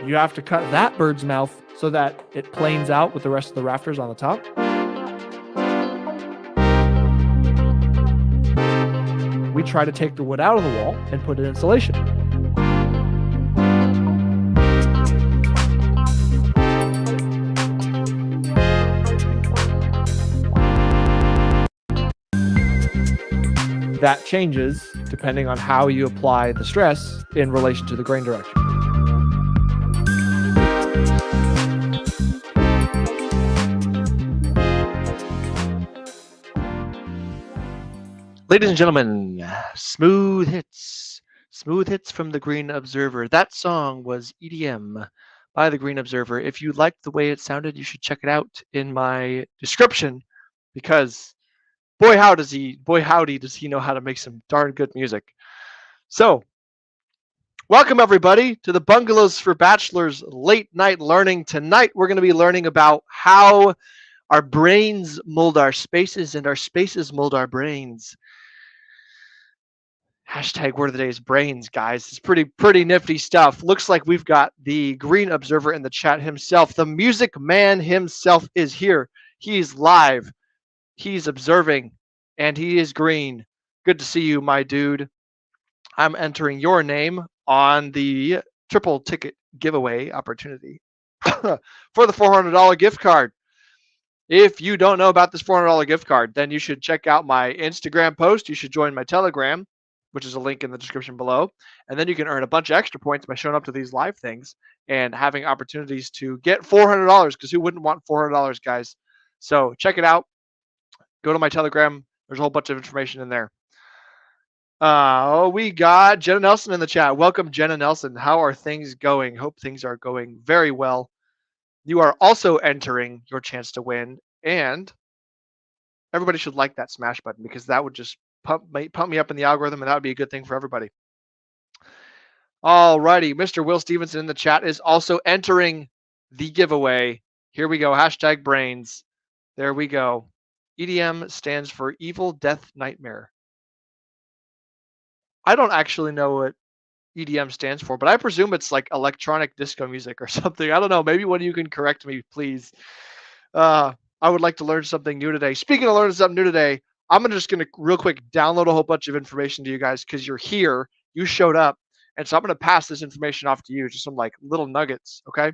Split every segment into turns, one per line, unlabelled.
You have to cut that bird's mouth so that it planes out with the rest of the rafters on the top. We try to take the wood out of the wall and put in insulation. That changes depending on how you apply the stress in relation to the grain direction.
Ladies and gentlemen, smooth hits from the Green Observer. That song was EDM by the Green Observer. If you liked the way it sounded, you should check it out in my description, because boy howdy does he know how to make some darn good music. So, welcome everybody to the Bungalows for Bachelors late night learning. Tonight we're going to be learning about how our brains mold our spaces and our spaces mold our brains. Hashtag word of the day is brains, guys. It's pretty nifty stuff. Looks like we've got the Green Observer in the chat himself. The music man himself is here. He's live. He's observing, and he is green. Good to see you, my dude. I'm entering your name on the triple ticket giveaway opportunity for the $400 gift card. If you don't know about this $400 gift card, then you should check out my Instagram post. You should join my Telegram, which is a link in the description below. And then you can earn a bunch of extra points by showing up to these live things and having opportunities to get $400, because who wouldn't want $400, guys? So check it out. Go to my Telegram. There's a whole bunch of information in there. We got Jenna Nelson in the chat. Welcome, Jenna Nelson. How are things going? Hope things are going very well. You are also entering your chance to win, and everybody should like that smash button, because that would just pump me up in the algorithm, and that would be a good thing for everybody. Alrighty, Mr. Will Stevenson in the chat is also entering the giveaway. Here we go. Hashtag brains. There we go. EDM stands for Evil Death Nightmare. I don't actually know what EDM stands for, but I presume it's like electronic disco music or something. I don't know. Maybe one of you can correct me, please. I would like to learn something new today. Speaking of learning something new today, I'm just going to real quick download a whole bunch of information to you guys, because you're here, you showed up, and so I'm going to pass this information off to you, just some like little nuggets, okay?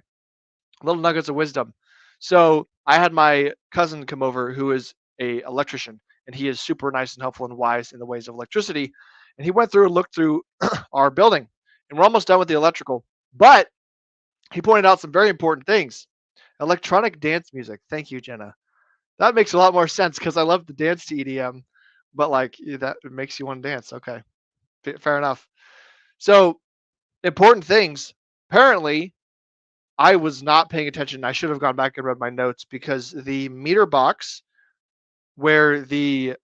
Little nuggets of wisdom. So I had my cousin come over, who is a electrician, and he is super nice and helpful and wise in the ways of electricity. And he went through and looked through our building, and we're almost done with the electrical, but he pointed out some very important things. Electronic dance music. Thank you, Jenna. That makes a lot more sense, because I love to dance to EDM, but like that makes you want to dance. Okay, fair enough. So important things. Apparently, I was not paying attention. I should have gone back and read my notes, because the meter box where the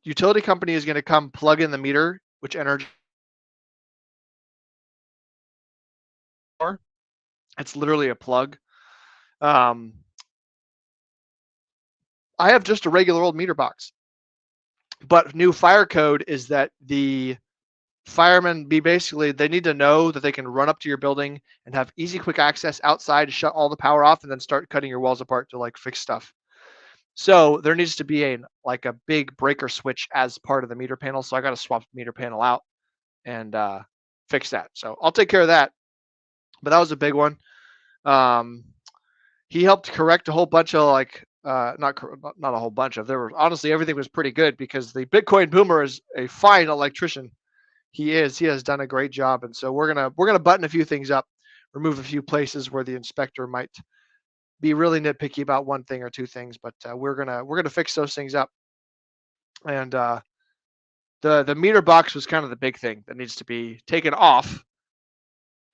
utility company is going to come plug in the meter, which energy, it's literally a plug. I have just a regular old meter box, but new fire code is that the firemen they need to know that they can run up to your building and have easy, quick access outside to shut all the power off and then start cutting your walls apart to like fix stuff. So there needs to be a big breaker switch as part of the meter panel. So I got to swap the meter panel out and fix that. So I'll take care of that. But that was a big one. He helped correct a whole bunch of not a whole bunch of. There were honestly, everything was pretty good, because the Bitcoin Boomer is a fine electrician. He has done a great job, and so we're gonna button a few things up, remove a few places where the inspector might be really nitpicky about one thing or two things, but we're gonna fix those things up. And the meter box was kind of the big thing that needs to be taken off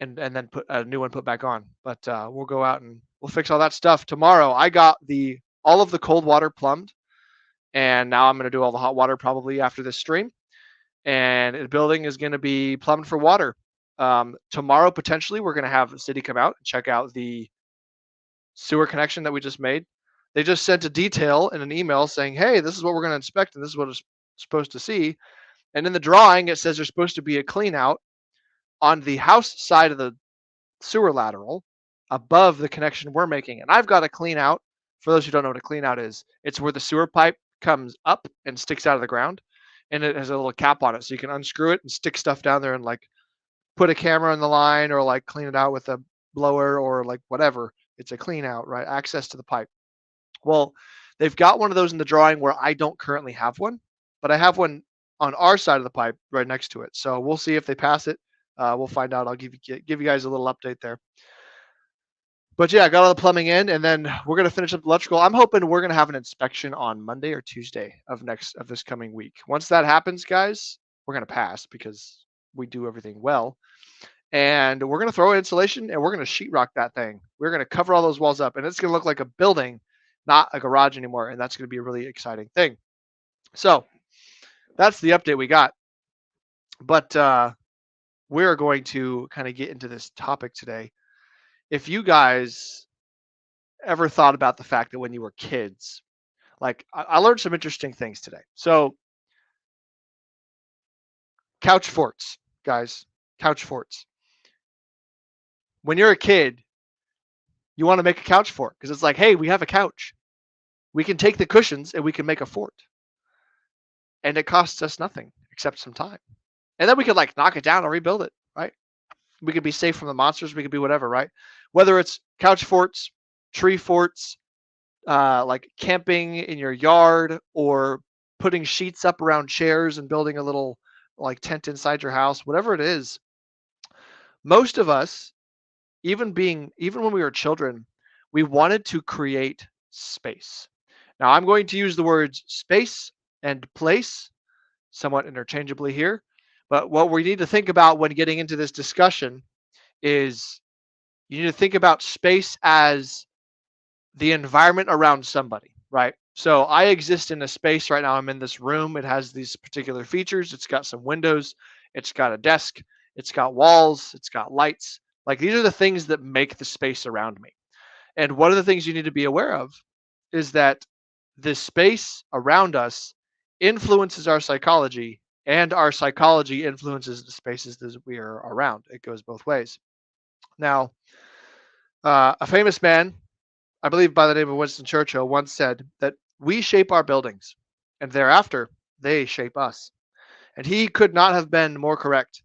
and then put a new one put back on. But we'll go out and we'll fix all that stuff tomorrow. I got all of the cold water plumbed, and now I'm going to do all the hot water probably after this stream. And the building is going to be plumbed for water. Tomorrow, potentially, we're going to have the city come out and check out the sewer connection that we just made. They just sent a detail in an email saying, hey, this is what we're going to inspect, and this is what it's supposed to see. And in the drawing, it says there's supposed to be a clean out on the house side of the sewer lateral above the connection we're making. And I've got a clean out. For those who don't know what a clean out is, it's where the sewer pipe comes up and sticks out of the ground, and it has a little cap on it, so you can unscrew it and stick stuff down there and like put a camera on the line or like clean it out with a blower or like whatever. It's a clean out, right? Access to the pipe. Well, they've got one of those in the drawing where I don't currently have one, but I have one on our side of the pipe right next to it. So we'll see if they pass it. We'll find out. I'll give you guys a little update there. But yeah, I got all the plumbing in, and then we're gonna finish up the electrical. I'm hoping we're gonna have an inspection on Monday or Tuesday of this coming week. Once that happens, guys, we're gonna pass because we do everything well. And we're gonna throw insulation and we're gonna sheetrock that thing. We're gonna cover all those walls up, and it's gonna look like a building, not a garage anymore. And that's gonna be a really exciting thing. So that's the update we got. But we're going to kind of get into this topic today. If you guys ever thought about the fact that when you were kids, like I learned some interesting things today. So couch forts, guys, couch forts. When you're a kid, you want to make a couch fort because it's like, hey, we have a couch. We can take the cushions and we can make a fort. And it costs us nothing except some time. And then we could like knock it down and rebuild it, right? We could be safe from the monsters. We could be whatever, right? Whether it's couch forts, tree forts, like camping in your yard, or putting sheets up around chairs and building a little like tent inside your house, whatever it is. Most of us, even when we were children, we wanted to create space. Now I'm going to use the words space and place somewhat interchangeably here, but what we need to think about when getting into this discussion is you need to think about space as the environment around somebody, right? So I exist in a space right now. I'm in this room. It has these particular features. It's got some windows. It's got a desk. It's got walls. It's got lights. Like these are the things that make the space around me. And one of the things you need to be aware of is that the space around us influences our psychology, and our psychology influences the spaces that we are around. It goes both ways. Now, a famous man, I believe by the name of Winston Churchill, once said that we shape our buildings, and thereafter they shape us. And he could not have been more correct,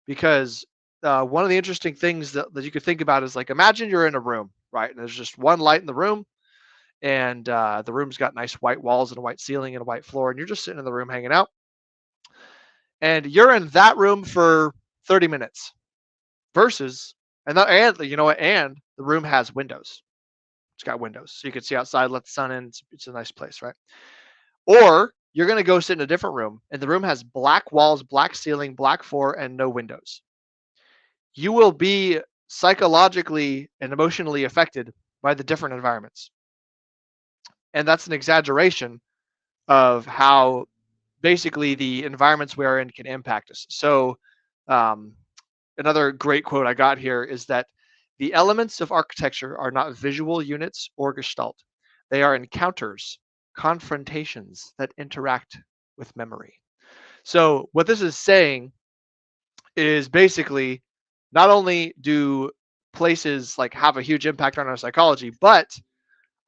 because one of the interesting things that you could think about is like, imagine you're in a room, right? And there's just one light in the room, and the room's got nice white walls and a white ceiling and a white floor, and you're just sitting in the room hanging out. And you're in that room for 30 minutes versus, and you know what? And the room has windows. It's got windows, so you can see outside, let the sun in. It's a nice place, right? Or you're going to go sit in a different room, and the room has black walls, black ceiling, black floor, and no windows. You will be psychologically and emotionally affected by the different environments. And that's an exaggeration of how basically the environments we're in can impact us. So another great quote I got here is that the elements of architecture are not visual units or gestalt. They are encounters, confrontations that interact with memory. So what this is saying is basically, not only do places like have a huge impact on our psychology, but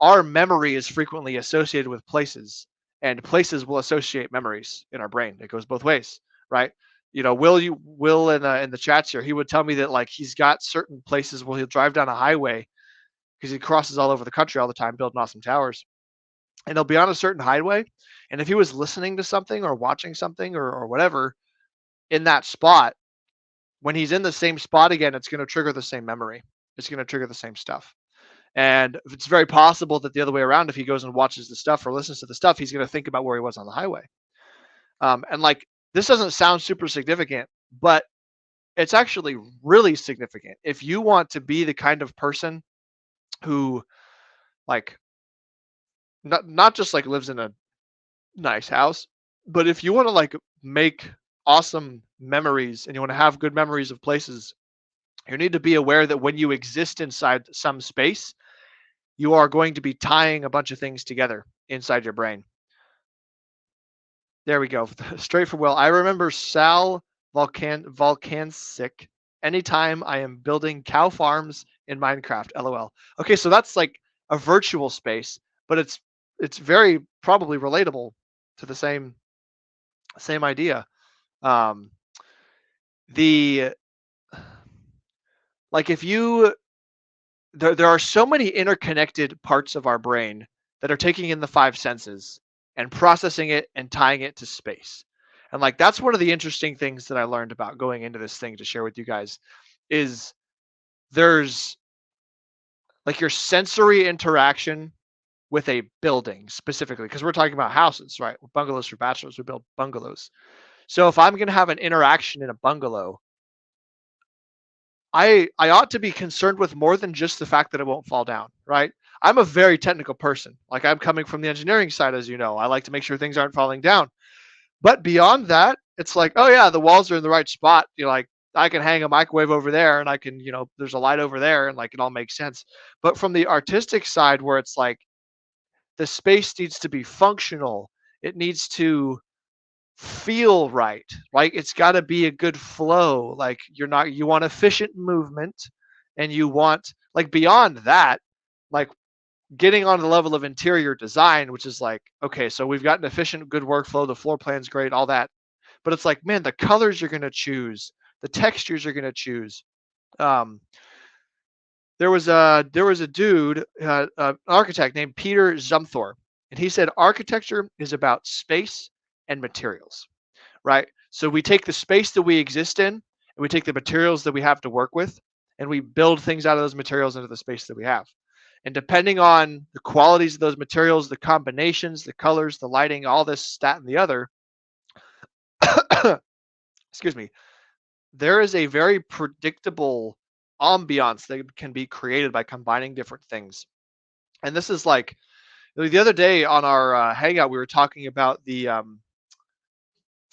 our memory is frequently associated with places, and places will associate memories in our brain. It goes both ways, right? You know, Will in the chats here, he would tell me that like he's got certain places where he'll drive down a highway because he crosses all over the country all the time building awesome towers, and he'll be on a certain highway, and if he was listening to something or watching something or whatever in that spot, when he's in the same spot again, it's going to trigger the same memory. It's going to trigger the same stuff. And it's very possible that the other way around, if he goes and watches the stuff or listens to the stuff, he's going to think about where he was on the highway. And like, this doesn't sound super significant, but it's actually really significant. If you want to be the kind of person who like, not just like lives in a nice house, but if you want to like make awesome memories and you want to have good memories of places, you need to be aware that when you exist inside some space, you are going to be tying a bunch of things together inside your brain. There we go. Straight from Will. I remember Sal Volkancic anytime I am building cow farms in Minecraft. LOL. Okay, so that's like a virtual space, but it's very probably relatable to the same idea. Um, the like if you there are so many interconnected parts of our brain that are taking in the five senses and processing it and tying it to space. And like that's one of the interesting things that I learned about going into this thing to share with you guys is there's like your sensory interaction with a building specifically because we're talking about houses, right? Bungalows for bachelors, we build bungalows. So if I'm going to have an interaction in a bungalow, I ought to be concerned with more than just the fact that it won't fall down, right? I'm a very technical person. Like I'm coming from the engineering side, as you know. I like to make sure things aren't falling down. But beyond that, it's like, oh yeah, the walls are in the right spot. You're like, I can hang a microwave over there, and I can, there's a light over there, and like it all makes sense. But from the artistic side, where it's like the space needs to be functional, it needs to feel right. Like it's got to be a good flow. Like you want efficient movement, and you want like beyond that, like getting on the level of interior design, which is like, okay, so we've got an efficient, good workflow, the floor plan's great, all that. But it's like, man, the colors you're going to choose, the textures you're going to choose. Um, there was a dude, an architect named Peter Zumthor, and he said architecture is about space and materials, right? So we take the space that we exist in, and we take the materials that we have to work with, and we build things out of those materials into the space that we have. And depending on the qualities of those materials, the combinations, the colors, the lighting, all this stat and the other, excuse me, there is a very predictable ambiance that can be created by combining different things. And this is like the other day on our hangout, we were talking about the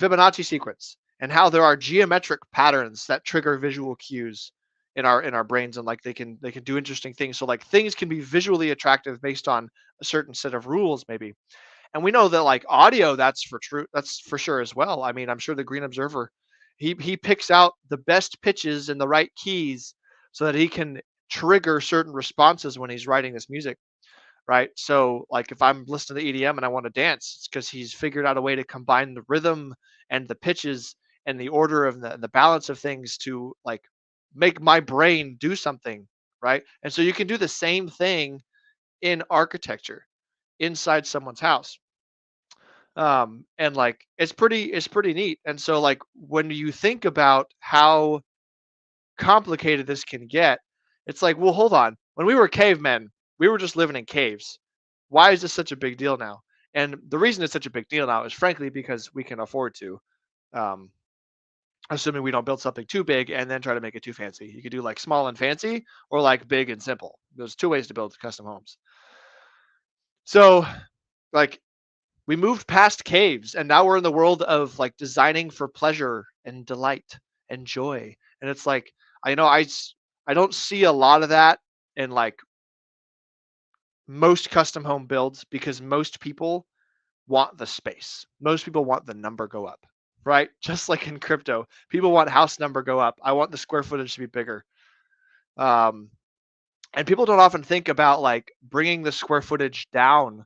Fibonacci sequence and how there are geometric patterns that trigger visual cues in our brains, and like they can do interesting things. So like things can be visually attractive based on a certain set of rules maybe. And we know that like audio, that's for sure as well. I mean, I'm sure the Green Observer, he picks out the best pitches and the right keys so that he can trigger certain responses when he's writing this music, right? So like if I'm listening to EDM and I want to dance, it's because he's figured out a way to combine the rhythm and the pitches and the order of the balance of things to like make my brain do something, right? And so you can do the same thing in architecture inside someone's house. And like it's pretty neat. And so like when you think about how complicated this can get, it's like, well, hold on. When we were cavemen, we were just living in caves. Why is this such a big deal now? And the reason it's such a big deal now is frankly because we can afford to, um, assuming we don't build something too big and then try to make it too fancy. You could do like small and fancy or like big and simple. There's two ways to build custom homes. So like we moved past caves and now we're in the world of like designing for pleasure and delight and joy. And it's like, I don't see a lot of that in like most custom home builds because most people want the space. Most people want the number go up, right? Just like in crypto, people want house number go up. I want the square footage to be bigger. Um, and people don't often think about like bringing the square footage down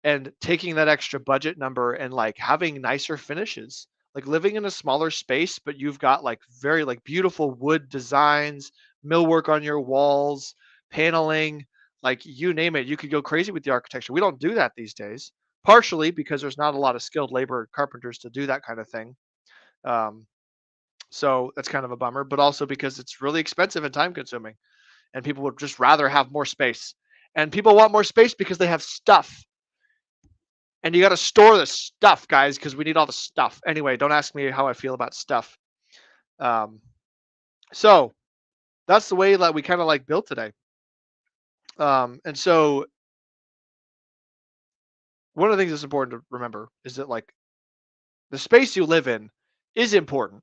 and taking that extra budget number and like having nicer finishes, like living in a smaller space, but you've got like very like beautiful wood designs, millwork on your walls, paneling, like you name it. You could go crazy with the architecture. We don't do that these days, partially because there's not a lot of skilled labor carpenters to do that kind of thing. Um, so that's kind of a bummer, but also because it's really expensive and time consuming, and people would just rather have more space. And people want more space because they have stuff. And you got to store the stuff, guys, because we need all the stuff. Anyway, don't ask me how I feel about stuff. Um, so that's the way that we kind of like built today. And so one of the things that's important to remember is that like the space you live in is important,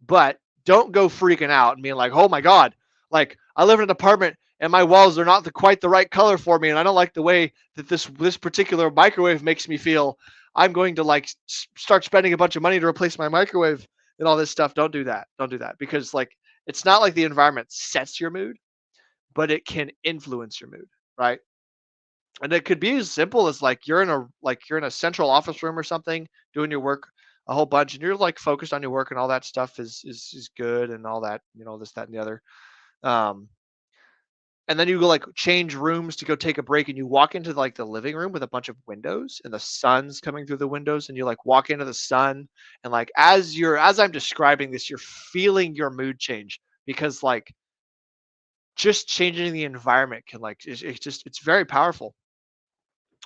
but don't go freaking out and being like, oh my God, like I live in an apartment and my walls are not quite the right color for me, and I don't like the way that this particular microwave makes me feel. I'm going to like start spending a bunch of money to replace my microwave. and all this stuff. Don't do that. Don't do that because like it's not like the environment sets your mood, but it can influence your mood, right? And it could be as simple as like you're in a central office room or something doing your work a whole bunch and you're like focused on your work and all that stuff is good and all that, this, that, and the other. Um, and then you go like change rooms to go take a break and you walk into like the living room with a bunch of windows and the sun's coming through the windows and you like walk into the sun and like as I'm describing this, you're feeling your mood change because like just changing the environment can like it's very powerful.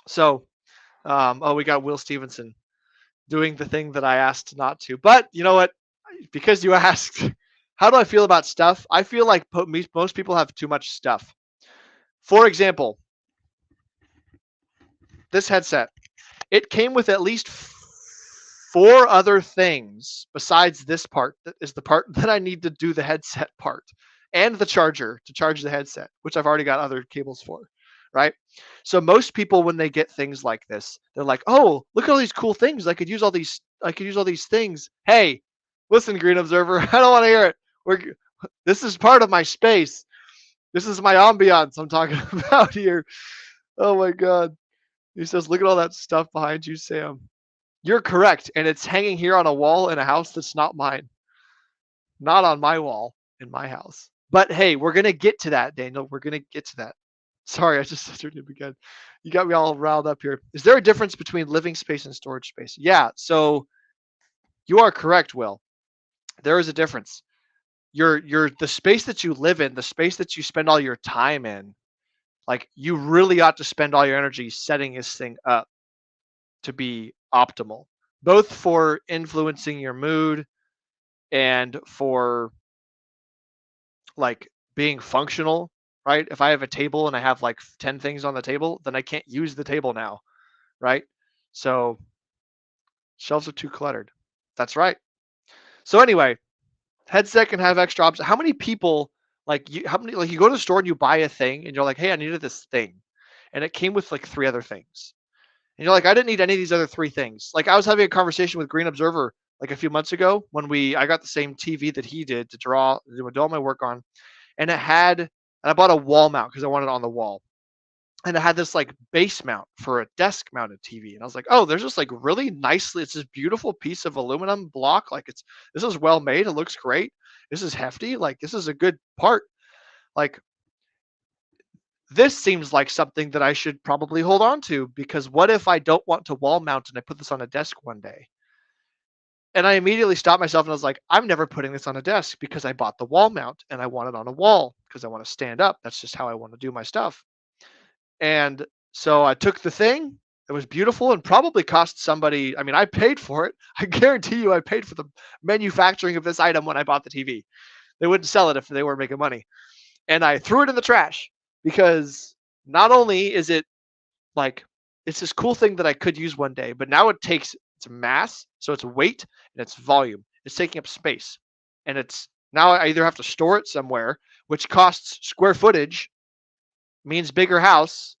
So oh, we got Will Stevenson doing the thing that I asked not to. But you know what? Because you asked, how do I feel about stuff? I feel like most people have too much stuff. For example, this headset, it came with at least four other things besides this part that is the part that I need to do the headset part and the charger to charge the headset, which I've already got other cables for, right? So most people when they get things like this, they're like, "Oh, look at all these cool things. I could use all these things." Hey, listen, Green Observer, I don't want to hear it. This is part of my space. This is my ambiance I'm talking about here. Oh my god. He says, "Look at all that stuff behind you, Sam." You're correct, and it's hanging here on a wall in a house that's not mine. Not on my wall in my house. But hey, we're gonna get to that, Daniel. We're gonna get to that. Sorry, I just censored him again. You got me all riled up here. Is there a difference between living space and storage space? Yeah, so you are correct, Will. There is a difference. Your the space that you live in, the space that you spend all your time in, like you really ought to spend all your energy setting this thing up to be optimal, both for influencing your mood and for like being functional, right? If I have a table and I have like 10 things on the table, then I can't use the table now, right? So shelves are too cluttered. That's right. So anyway, headset can have extra options. How many people how many like you go to the store and you buy a thing and you're like, "Hey, I needed this thing." And it came with like three other things. And you're like, "I didn't need any of these other three things." Like I was having a conversation with Green Observer like a few months ago when I got the same TV that he did to do all my work on, and I bought a wall mount because I wanted it on the wall, and it had this like base mount for a desk mounted TV, and I was like, oh, there's just like really nicely, it's this beautiful piece of aluminum block, like this is well made, it looks great, this is hefty, like this is a good part, like this seems like something that I should probably hold on to because what if I don't want to wall mount and I put this on a desk one day? And I immediately stopped myself and I was like, I'm never putting this on a desk because I bought the wall mount and I want it on a wall because I want to stand up. That's just how I want to do my stuff. And so I took the thing. It was beautiful and probably cost somebody. I mean, I paid for it. I guarantee you I paid for the manufacturing of this item when I bought the TV. They wouldn't sell it if they weren't making money. And I threw it in the trash because not only is it like it's this cool thing that I could use one day, but now it takes its mass, so it's weight and its volume. It's taking up space. And it's now I either have to store it somewhere, which costs square footage, means bigger house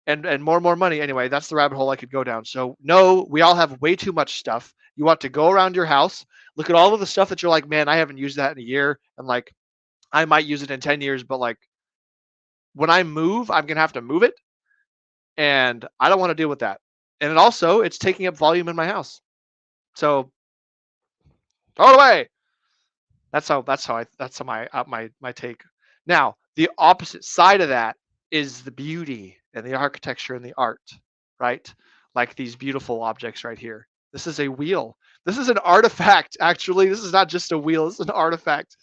and more money. Anyway, that's the rabbit hole I could go down. So no, we all have way too much stuff. You want to go around your house, look at all of the stuff that you're like, man, I haven't used that in a year. And like I might use it in 10 years, but like when I move, I'm gonna have to move it. And I don't want to deal with that. And it's taking up volume in my house. So throw it away. That's my take. Now, the opposite side of that is the beauty and the architecture and the art, right? Like these beautiful objects right here. This is a wheel. This is an artifact, actually. This is not just a wheel, this is an artifact.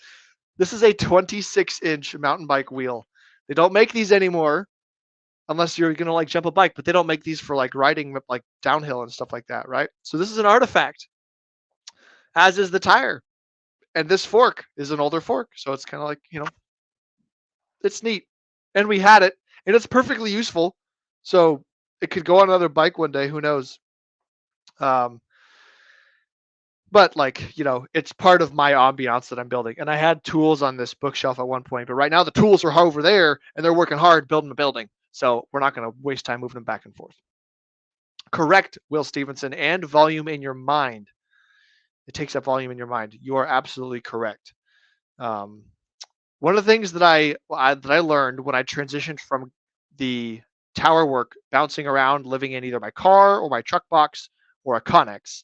This is a 26-inch mountain bike wheel. They don't make these anymore unless you're gonna like jump a bike, but they don't make these for like riding like downhill and stuff like that, right? So this is an artifact, as is the tire. And this fork is an older fork, so it's kind of like, it's neat. And we had it, and it's perfectly useful. So it could go on another bike one day, who knows? But like, it's part of my ambiance that I'm building. And I had tools on this bookshelf at one point, but right now the tools are over there and they're working hard building the building. So we're not going to waste time moving them back and forth. Correct, Will Stevenson, and volume in your mind. It takes up volume in your mind. You are absolutely correct. Um, one of the things that I learned when I transitioned from the tower work, bouncing around, living in either my car or my truck box or a Connex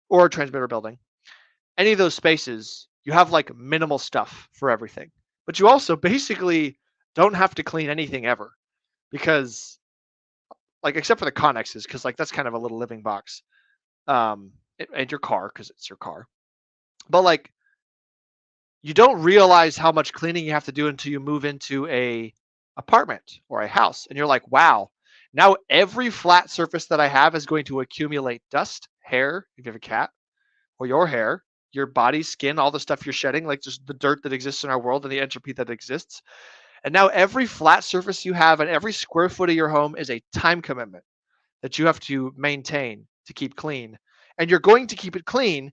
or a transmitter building, any of those spaces, you have like minimal stuff for everything. But you also basically don't have to clean anything ever because, like, except for the Connexes, because like that's kind of a little living box, and your car because it's your car. But like, you don't realize how much cleaning you have to do until you move into a apartment or a house, and you're like, wow, now every flat surface that I have is going to accumulate dust, hair, if you have a cat, or your hair, your body, skin, all the stuff you're shedding, like just the dirt that exists in our world and the entropy that exists. And now every flat surface you have and every square foot of your home is a time commitment that you have to maintain to keep clean. And you're going to keep it clean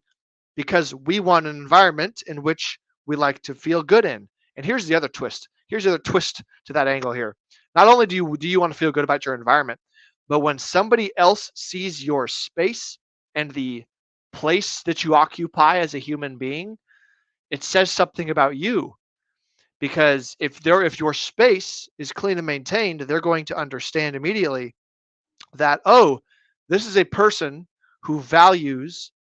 because we want an environment in which we like to feel good in. And here's the other twist. Here's the other twist to that angle here. Not only do you want to feel good about your environment, but when somebody else sees your space and the place that you occupy as a human being, it says something about you. Because if your space is clean and maintained, they're going to understand immediately that, oh, this is a person who values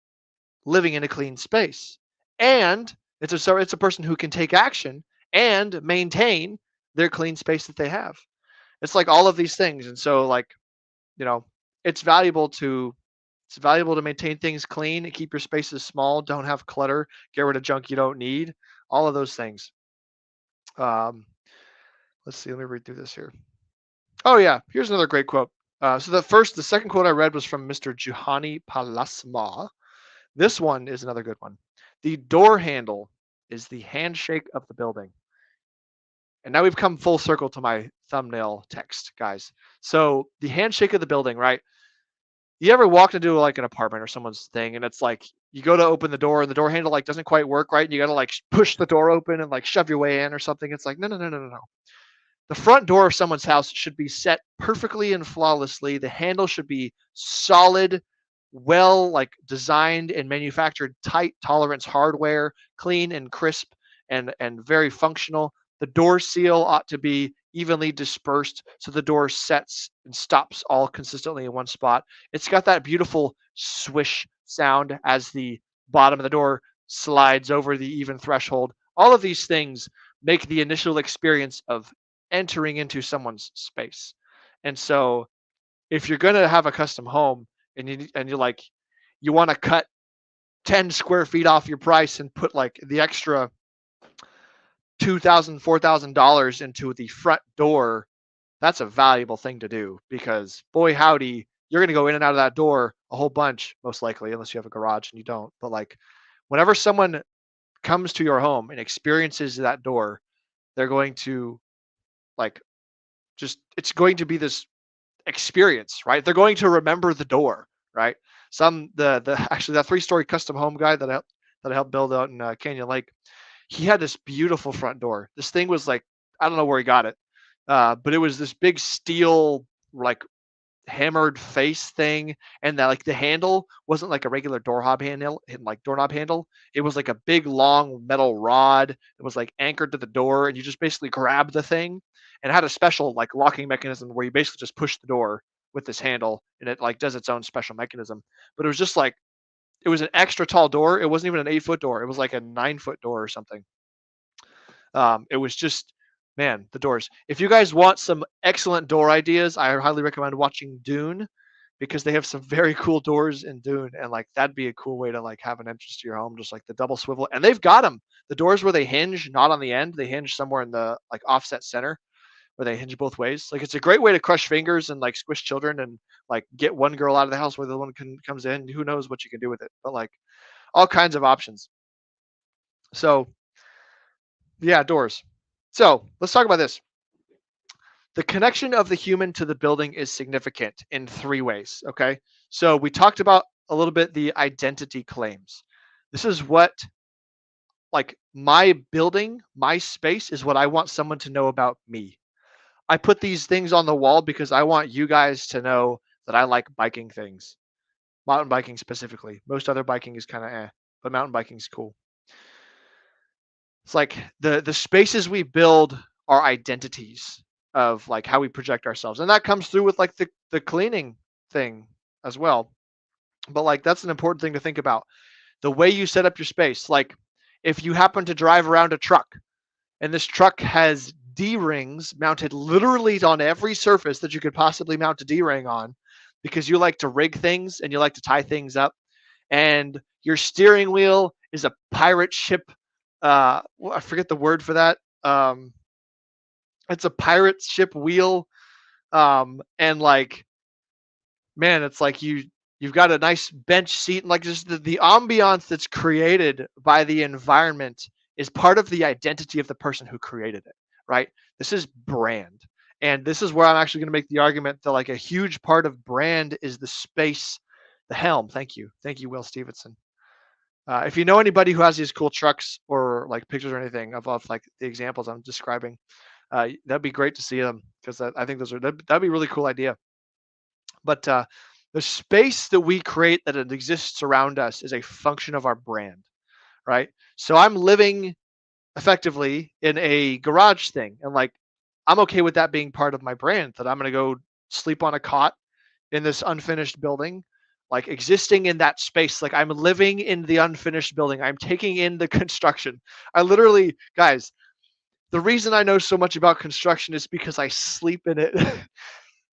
living in a clean space, and it's a person who can take action and maintain their clean space that they have. It's like all of these things. And so, like, you know, it's valuable to it's valuable to maintain things clean, keep your spaces small, don't have clutter, get rid of junk you don't need, all of those things. um let's see, let me read through this here. Oh yeah, here's another great quote. So the second quote I read was from Mr. Juhani Palasma. This one is another good one. The door handle is the handshake of the building. And now we've come full circle to my thumbnail text, guys. So the handshake of the building, right? You ever walked into like an apartment or someone's thing, and it's like you go to open the door and the door handle like doesn't quite work right, and you got to like push the door open and like shove your way in or something. It's like, no, no, no, no, no, no. The front door of someone's house should be set perfectly and flawlessly. The handle should be solid, well, like designed and manufactured, tight tolerance hardware, clean and crisp and very functional. The door seal ought to be evenly dispersed so the door sets and stops all consistently in one spot. It's got that beautiful swish sound as the bottom of the door slides over the even threshold. All of these things make the initial experience of entering into someone's space. And so if you're going to have a custom home and you're like, you want to cut 10 square feet off your price and put like the extra $2,000, $4,000 into the front door, that's a valuable thing to do, because boy howdy, you're going to go in and out of that door a whole bunch, most likely, unless you have a garage and you don't. But like, whenever someone comes to your home and experiences that door, they're going to like, just, it's going to be this experience, right? They're going to remember the door, right? The actually, that 3-story custom home guy that I helped build out in Canyon Lake, he had this beautiful front door. This thing was like, I don't know where he got it, but it was this big steel, like, hammered face thing, and that like the handle wasn't like a regular doorknob handle. It was like a big long metal rod that was like anchored to the door, and you just basically grab the thing, and it had a special like locking mechanism where you basically just push the door with this handle, and it like does its own special mechanism. But it was just like, it was an extra tall door. It wasn't even an 8-foot door. It was like a 9-foot door or something. It was just, man, the doors. If you guys want some excellent door ideas, I highly recommend watching Dune, because they have some very cool doors in Dune, and like that'd be a cool way to like have an entrance to your home, just like the double swivel. And they've got them. The doors where they hinge, not on the end, they hinge somewhere in the like offset center where they hinge both ways. Like, it's a great way to crush fingers and like squish children and like get one girl out of the house where the one comes in. Who knows what you can do with it? But like, all kinds of options. So yeah, doors. So let's talk about this. The connection of the human to the building is significant in 3 ways. Okay. So we talked about a little bit the identity claims. This is what, like, my building, my space is what I want someone to know about me. I put these things on the wall because I want you guys to know that I like biking things, mountain biking specifically. Most other biking is kind of eh. but mountain biking is cool. It's like the spaces we build are identities of like how we project ourselves, and that comes through with like the cleaning thing as well. But like that's an important thing to think about. The way you set up your space, like if you happen to drive around a truck and this truck has D-rings mounted literally on every surface that you could possibly mount a D-ring on, because you like to rig things and you like to tie things up, and your steering wheel is a pirate ship. I forget the word for that. It's a pirate ship wheel, and like, man, it's like you've got a nice bench seat, and like just the ambiance that's created by the environment is part of the identity of the person who created it, right? This is brand. And this is where I'm actually going to make the argument that like a huge part of brand is the space, the helm. Thank you. Thank you, Will Stevenson. If you know anybody who has these cool trucks or like pictures or anything of like the examples I'm describing, that'd be great to see them, because I think that'd be a really cool idea. But the space that we create that it exists around us is a function of our brand, right? So I'm living effectively in a garage thing, and like I'm okay with that being part of my brand, that I'm going to go sleep on a cot in this unfinished building, like existing in that space. Like I'm living in the unfinished building. I'm taking in the construction. I literally, guys, the reason I know so much about construction is because I sleep in it.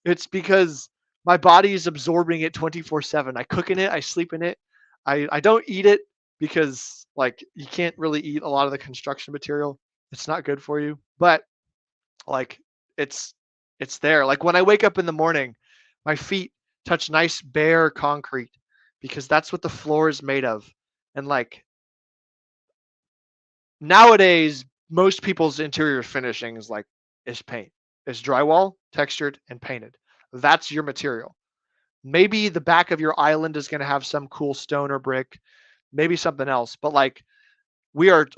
It's because my body is absorbing it 24/7. I cook in it. I sleep in it. I don't eat it because like you can't really eat a lot of the construction material. It's not good for you. But like it's there. Like when I wake up in the morning, my feet touch nice bare concrete because that's what the floor is made of. And like nowadays, most people's interior finishing is paint. It's drywall, textured, and painted. That's your material. Maybe the back of your island is going to have some cool stone or brick, maybe something else. But like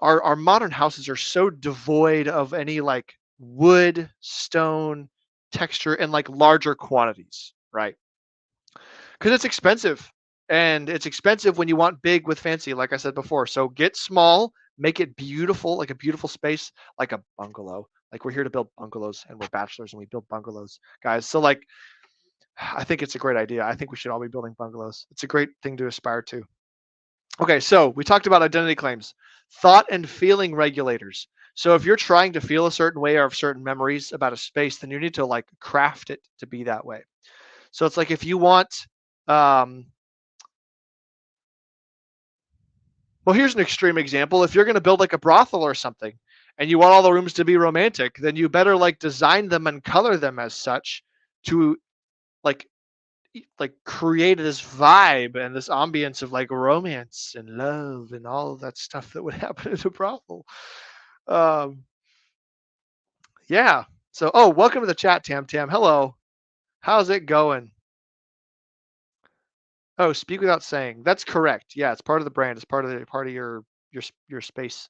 our modern houses are so devoid of any like wood, stone, texture, and like larger quantities, right? Because it's expensive, and it's expensive when you want big with fancy, like I said before. So get small, make it beautiful, like a beautiful space, like a bungalow. Like we're here to build bungalows, and we're bachelors and we build bungalows, guys. So like I think it's a great idea. I think we should all be building bungalows. It's a great thing to aspire to. Okay, so we talked about identity claims, thought and feeling regulators. So if you're trying to feel a certain way or have certain memories about a space, then you need to like craft it to be that way. So it's like if you want, well, here's an extreme example. If you're going to build like a brothel or something, and you want all the rooms to be romantic, then you better like design them and color them as such to like create this vibe and this ambience of like romance and love and all of that stuff that would happen at a brothel. Um, yeah. So, oh, welcome to the chat, Tam. Hello. How's it going? Oh, speak without saying. That's correct. Yeah, it's part of the brand. It's part of your space.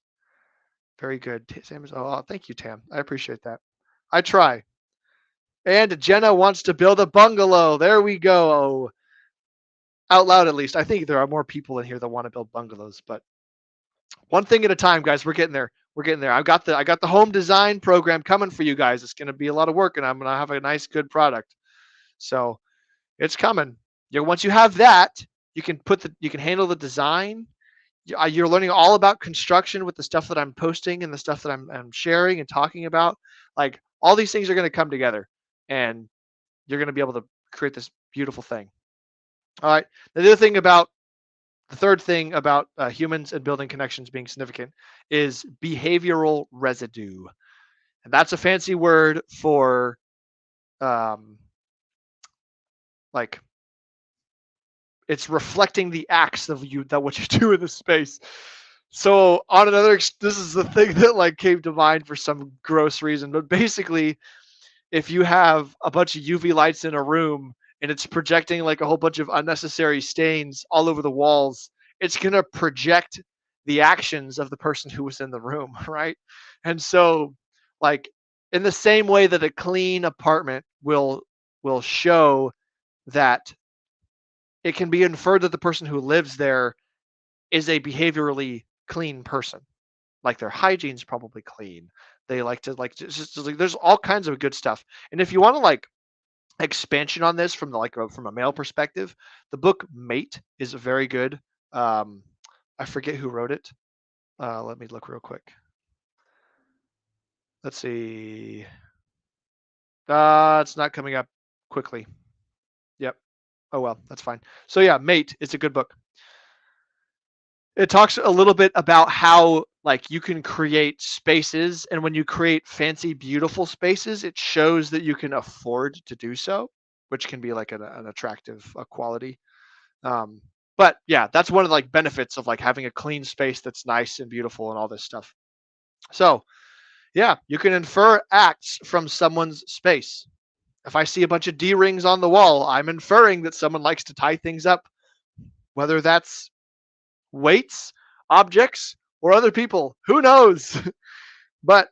Very good. Sam is, oh, thank you, Tam. I appreciate that. I try. And Jenna wants to build a bungalow. There we go. Out loud, at least. I think there are more people in here that want to build bungalows, but one thing at a time, guys. We're getting there. We're getting there. I got the home design program coming for you guys. It's going to be a lot of work, and I'm going to have a nice, good product. So it's coming. Once you have that, you can handle the design. You're learning all about construction with the stuff that I'm posting and the stuff that I'm sharing and talking about. Like all these things are going to come together, and you're going to be able to create this beautiful thing. All right. The third thing about humans and building connections being significant is behavioral residue. And that's a fancy word for like it's reflecting the acts of what you do in the space. So on another, this is the thing that like came to mind for some gross reason, but basically if you have a bunch of UV lights in a room and it's projecting like a whole bunch of unnecessary stains all over the walls, it's going to project the actions of the person who was in the room, right? And so like in the same way that a clean apartment will show that it can be inferred that the person who lives there is a behaviorally clean person. Like their hygiene's probably clean. They like to like there's all kinds of good stuff. And if you want to like expansion on this from the from a male perspective, the book Mate is very good. I forget who wrote it. Let me look real quick. Let's see. It's not coming up quickly. Yep. Oh well, that's fine. So yeah, Mate, it's a good book. It talks a little bit about how like you can create spaces, and when you create fancy, beautiful spaces, it shows that you can afford to do so, which can be like an attractive quality. But yeah, that's one of the like benefits of like having a clean space that's nice and beautiful and all this stuff. So yeah, you can infer acts from someone's space. If I see a bunch of D rings on the wall, I'm inferring that someone likes to tie things up, whether that's weights, objects, or other people. Who knows? But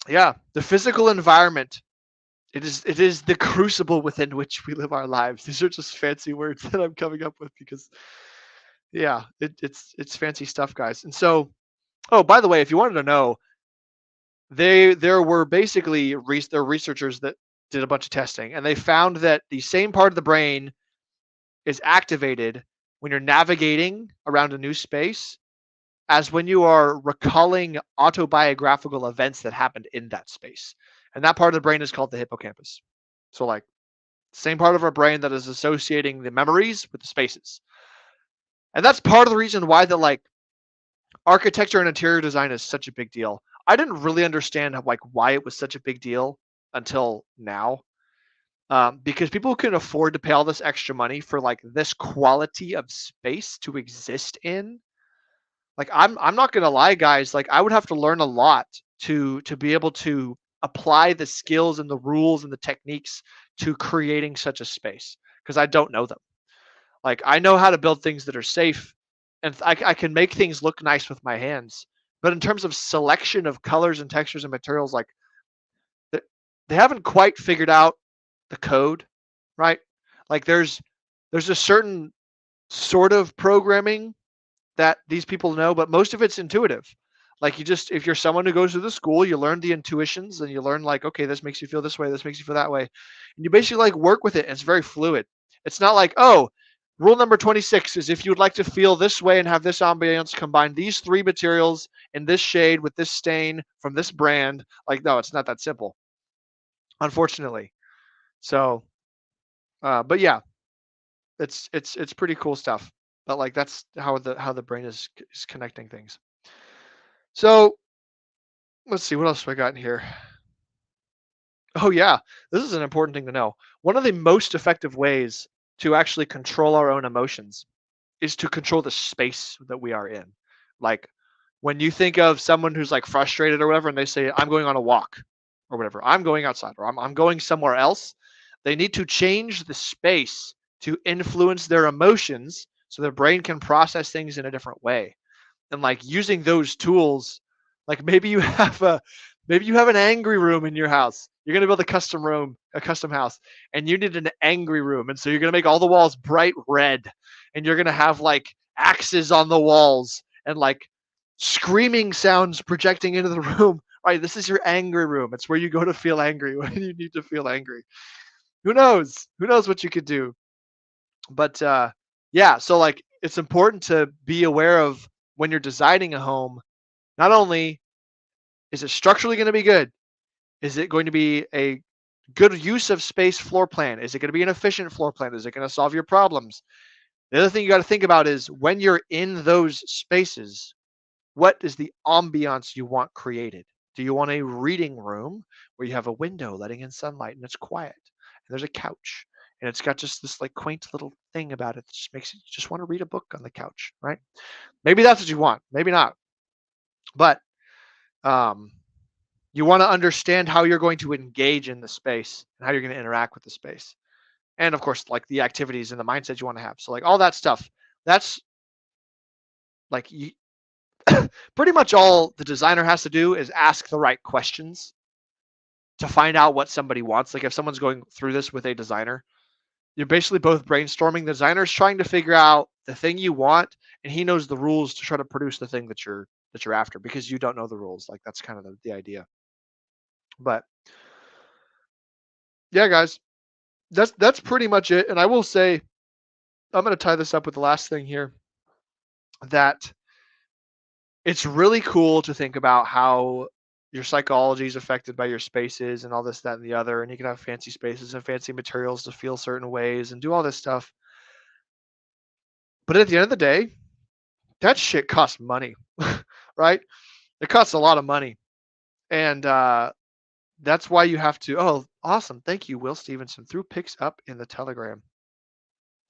yeah, the physical environment, it is the crucible within which we live our lives. These are just fancy words that I'm coming up with because yeah, it's fancy stuff, guys. And so, oh, by the way, if you wanted to know, there were basically there were researchers that did a bunch of testing, and they found that the same part of the brain is activated when you're navigating around a new space as when you are recalling autobiographical events that happened in that space. And that part of the brain is called the hippocampus. So like same part of our brain that is associating the memories with the spaces. And that's part of the reason why the like architecture and interior design is such a big deal. I didn't really understand like why it was such a big deal until now. Because people can afford to pay all this extra money for like this quality of space to exist in. Like I'm not gonna lie, guys. Like I would have to learn a lot to be able to apply the skills and the rules and the techniques to creating such a space because I don't know them. Like I know how to build things that are safe, and I can make things look nice with my hands. But in terms of selection of colors and textures and materials, like they haven't quite figured out the code, right? Like there's a certain sort of programming that these people know, but most of it's intuitive. Like you just, if you're someone who goes to the school, you learn the intuitions and you learn like, okay, this makes you feel this way, this makes you feel that way. And you basically like work with it. And it's very fluid. It's not like, oh, rule number 26 is if you'd like to feel this way and have this ambiance, combine these 3 materials in this shade with this stain from this brand. Like, no, it's not that simple, unfortunately. So, but yeah, it's pretty cool stuff. But like that's how the brain is connecting things. So let's see what else have I got in here. Oh yeah, this is an important thing to know. One of the most effective ways to actually control our own emotions is to control the space that we are in. Like when you think of someone who's like frustrated or whatever, and they say, "I'm going on a walk," or whatever, "I'm going outside," or I'm going somewhere else. They need to change the space to influence their emotions so their brain can process things in a different way. And like using those tools, like maybe you have an angry room in your house. You're gonna build a custom house, and you need an angry room. And so you're gonna make all the walls bright red, and you're gonna have like axes on the walls and like screaming sounds projecting into the room. Right, this is your angry room. It's where you go to feel angry when you need to feel angry. Who knows? Who knows what you could do? But yeah, so like it's important to be aware of when you're designing a home. Not only is it structurally going to be good, is it going to be a good use of space floor plan? Is it going to be an efficient floor plan? Is it going to solve your problems? The other thing you got to think about is when you're in those spaces, what is the ambiance you want created? Do you want a reading room where you have a window letting in sunlight and it's quiet and there's a couch and it's got just this like quaint little thing about it that just makes you just want to read a book on the couch, right? Maybe that's what you want, maybe not. But you want to understand how you're going to engage in the space and how you're going to interact with the space. And of course, like the activities and the mindset you want to have. So like all that stuff, that's like pretty much all the designer has to do is ask the right questions to find out what somebody wants. Like if someone's going through this with a designer, You're basically both brainstorming. The designer's trying to figure out the thing you want, and he knows the rules to try to produce the thing that you're after because you don't know the rules. Like that's kind of the idea. But yeah, guys, that's pretty much it. And I will say, I'm going to tie this up with the last thing here, that it's really cool to think about how your psychology is affected by your spaces and all this, that, and the other. And you can have fancy spaces and fancy materials to feel certain ways and do all this stuff. But at the end of the day, that shit costs money, right? It costs a lot of money. And that's why you have to. Oh, awesome. Thank you, Will Stevenson. Threw picks up in the Telegram.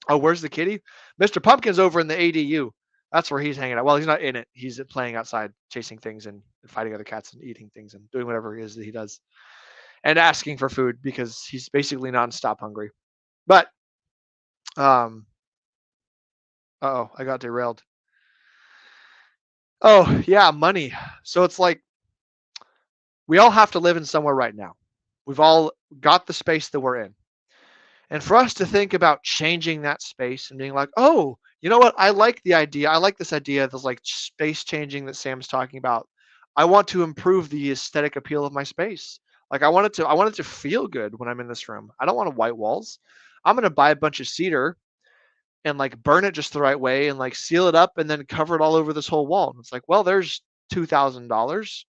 Oh, where's the kitty? Mr. Pumpkin's over in the ADU. That's where he's hanging out. Well, he's not in it. He's playing outside, chasing things and fighting other cats and eating things and doing whatever it is that he does. And asking for food because he's basically nonstop hungry. But, I got derailed. Oh, yeah, money. So it's like we all have to live in somewhere right now. We've all got the space that we're in. And for us to think about changing that space and being like, oh, you know what? I like the idea. I like this idea of this like space changing that Sam's talking about. I want to improve the aesthetic appeal of my space. Like I want it to feel good when I'm in this room. I don't want white walls. I'm gonna buy a bunch of cedar and like burn it just the right way and like seal it up and then cover it all over this whole wall. And it's like, well, there's $2,000.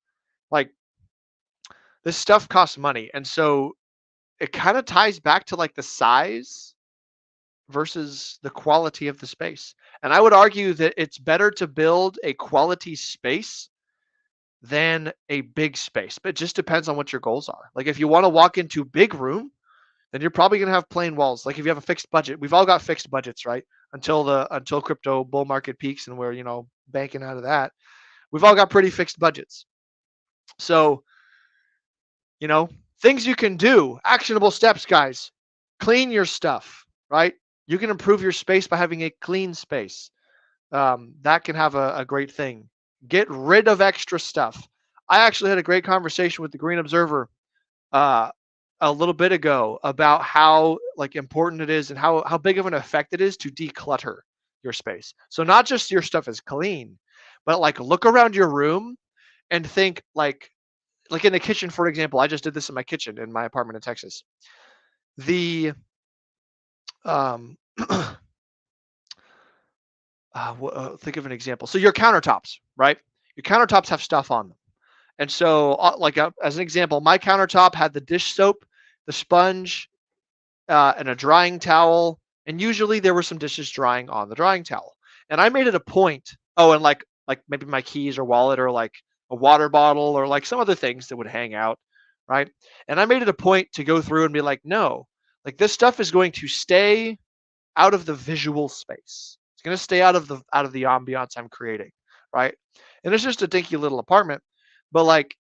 Like this stuff costs money. And so it kind of ties back to like the size versus the quality of the space. And I would argue that it's better to build a quality space than a big space, but it just depends on what your goals are. Like if you want to walk into a big room, then you're probably going to have plain walls. Like if you have a fixed budget, we've all got fixed budgets, right? Until crypto bull market peaks and we're, banking out of that. We've all got pretty fixed budgets. So, things you can do, actionable steps, guys. Clean your stuff, right? You can improve your space by having a clean space. That can have a great thing. Get rid of extra stuff. I actually had a great conversation with the Green Observer a little bit ago about how like important it is and how big of an effect it is to declutter your space. So not just your stuff is clean, but like look around your room and think like in the kitchen, for example. I just did this in my kitchen in my apartment in Texas. The think of an example. So your countertops, right? Your countertops have stuff on them. And so, as an example, my countertop had the dish soap, the sponge, and a drying towel. And usually there were some dishes drying on the drying towel. And I made it a point. Oh, and like maybe my keys or wallet or like a water bottle or like some other things that would hang out, right? And I made it a point to go through and be like, no, like this stuff is going to stay out of the visual space. It's going to stay out of the ambiance I'm creating, right? And it's just a dinky little apartment, but like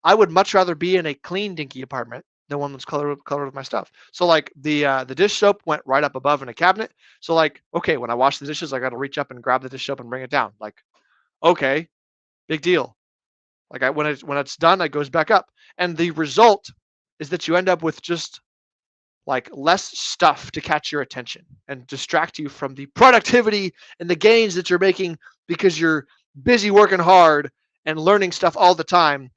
I would much rather be in a clean dinky apartment than one that's colored with my stuff. So like the dish soap went right up above in a cabinet. So like, okay, when I wash the dishes, I got to reach up and grab the dish soap and bring it down. Like, okay, big deal. Like when it's done, it goes back up. And the result is that you end up with just like less stuff to catch your attention and distract you from the productivity and the gains that you're making because you're busy working hard and learning stuff all the time.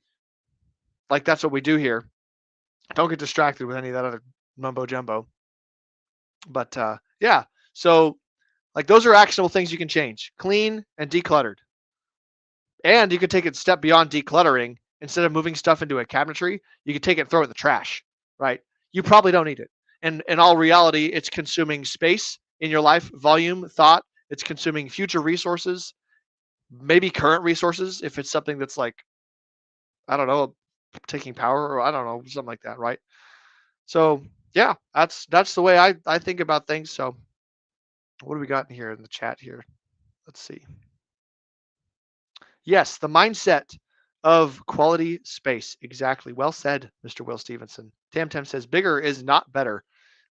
Like that's what we do here. Don't get distracted with any of that other mumbo jumbo. But yeah, so like those are actionable things you can change. Clean and decluttered. And you could take it a step beyond decluttering. Instead of moving stuff into a cabinetry, you could take it and throw it in the trash, right? You probably don't need it. And in all reality, it's consuming space in your life, volume, thought. It's consuming future resources, maybe current resources, if it's something that's like, I don't know, taking power or I don't know, something like that, right? So yeah, that's the way I think about things. So what do we got in here in the chat here? Let's see. Yes, the mindset of quality space. Exactly. Well said, Mr. Will Stevenson. Tam says bigger is not better.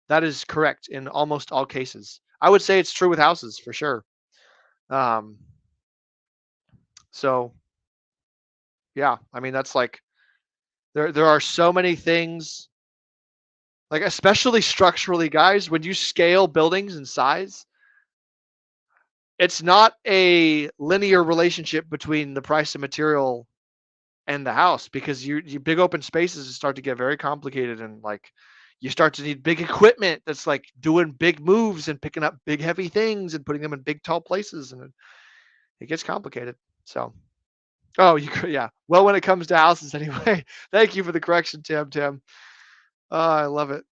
That is correct in almost all cases. I would say it's true with houses for sure. So yeah, I mean, that's like, there are so many things Like, especially structurally, guys, when you scale buildings in size, it's not a linear relationship between the price of material and the house, because you big open spaces start to get very complicated, and like you start to need big equipment that's like doing big moves and picking up big heavy things and putting them in big tall places, and it gets complicated. So, oh, you could, yeah. Well, when it comes to houses, anyway. Thank you for the correction, Tim. I love it.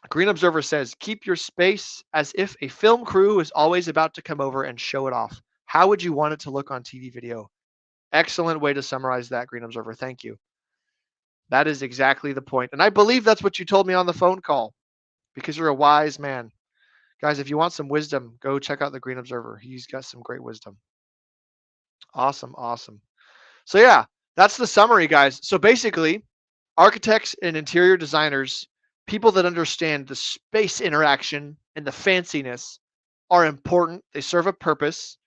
Green Observer says, keep your space as if a film crew is always about to come over and show it off. How would you want it to look on TV video? Excellent way to summarize that, Green Observer. Thank you. That is exactly the point. And I believe that's what you told me on the phone call, because you're a wise man. Guys, if you want some wisdom, go check out the Green Observer. He's got some great wisdom. Awesome. Awesome. So, yeah, that's the summary, guys. So basically, architects and interior designers, people that understand the space interaction and the fanciness, are important. They serve a purpose,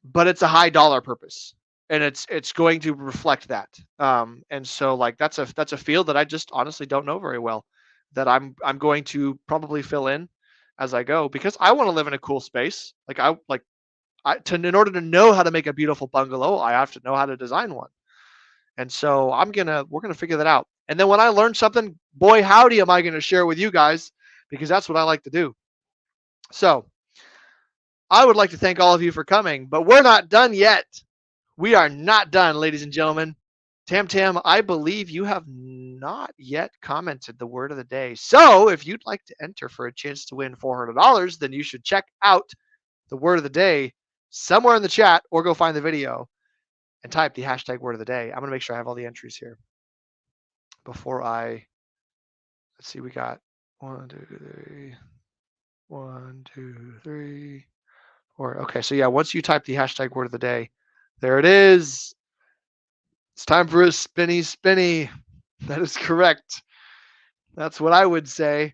but it's a high dollar purpose, and it's going to reflect that. And so like that's a field that I just honestly don't know very well, that I'm going to probably fill in as I go, because I want to live in a cool space. In order to know how to make a beautiful bungalow, I have to know how to design one. And so we're gonna figure that out. And then when I learn something, boy howdy, am I gonna share it with you guys, because that's what I like to do. So I would like to thank all of you for coming, but we're not done yet. We are not done, ladies and gentlemen. Tam, I believe you have not yet commented the word of the day. So if you'd like to enter for a chance to win $400, then you should check out the word of the day somewhere in the chat, or go find the video and type the hashtag word of the day. I'm going to make sure I have all the entries here before let's see, we got 1, 2, 3, 1, 2, 3, 4. Okay, so yeah, once you type the hashtag word of the day, there it is. It's time for a spinny. That is correct. That's what I would say.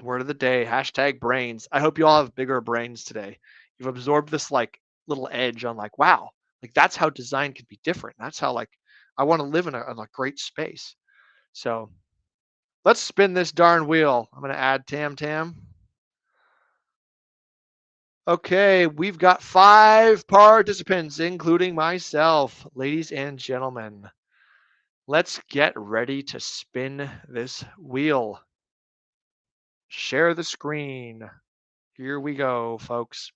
Word of the day, hashtag brains. I hope you all have bigger brains today. You've absorbed this like little edge on like, wow, like that's how design can be different. That's how like I want to live in a great space. So let's spin this darn wheel. I'm going to add Tam. Okay, we've got 5 participants, including myself. Ladies and gentlemen, let's get ready to spin this wheel. Share the screen. Here we go, folks.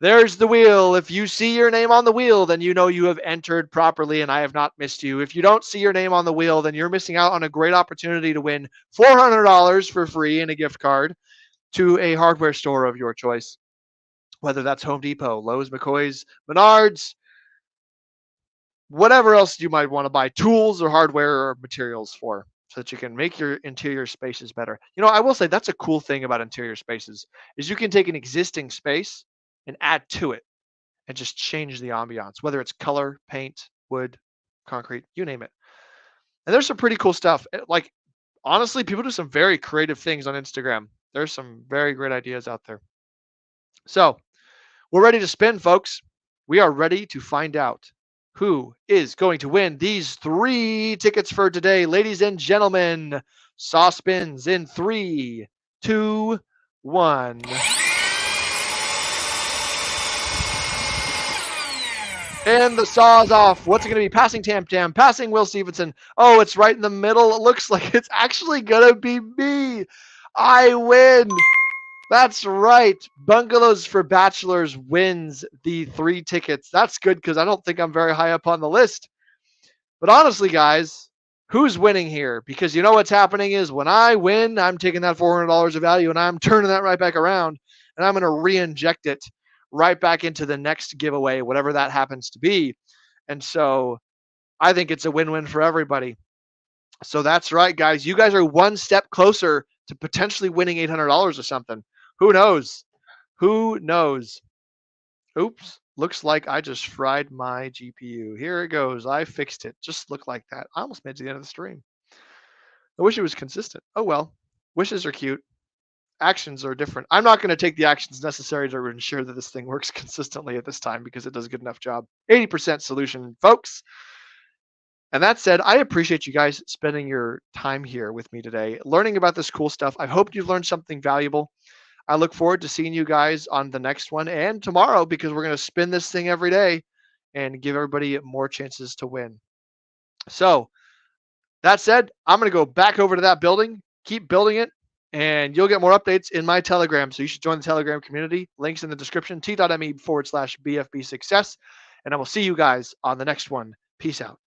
There's the wheel. If you see your name on the wheel, then you know you have entered properly and I have not missed you. If you don't see your name on the wheel, then you're missing out on a great opportunity to win $400 for free and a gift card to a hardware store of your choice, whether that's Home Depot, Lowe's, McCoy's, Menards, whatever else you might want to buy tools or hardware or materials for, so that you can make your interior spaces better. You know, I will say that's a cool thing about interior spaces, is you can take an existing space and add to it and just change the ambiance, whether it's color, paint, wood, concrete, you name it. And there's some pretty cool stuff. Like, honestly, people do some very creative things on Instagram. There's some very great ideas out there. So we're ready to spin, folks. We are ready to find out who is going to win these 3 tickets for today. Ladies and gentlemen, saw spins in 3, 2, 1. And the saw is off. What's it going to be? Passing Tam, passing Will Stevenson. Oh, it's right in the middle. It looks like it's actually going to be me. I win. That's right. Bungalows for Bachelors wins the 3 tickets. That's good, because I don't think I'm very high up on the list. But honestly, guys, who's winning here? Because you know what's happening is when I win, I'm taking that $400 of value and I'm turning that right back around, and I'm going to re-inject it right back into the next giveaway, whatever that happens to be. And so I think it's a win-win for everybody. So that's right, guys. You guys are one step closer to potentially winning $800 or something. Who knows? Who knows? Oops. Looks like I just fried my GPU. Here it goes. I fixed it. Just looked like that. I almost made it to the end of the stream. I wish it was consistent. Oh well. Wishes are cute. Actions are different. I'm not going to take the actions necessary to ensure that this thing works consistently at this time, because it does a good enough job. 80% solution, folks. And that said, I appreciate you guys spending your time here with me today, learning about this cool stuff. I hope you've learned something valuable. I look forward to seeing you guys on the next one and tomorrow, because we're going to spin this thing every day and give everybody more chances to win. So, that said, I'm going to go back over to that building, keep building it, and you'll get more updates in my Telegram. So you should join the Telegram community. Links in the description, t.me/BFB success. And I will see you guys on the next one. Peace out.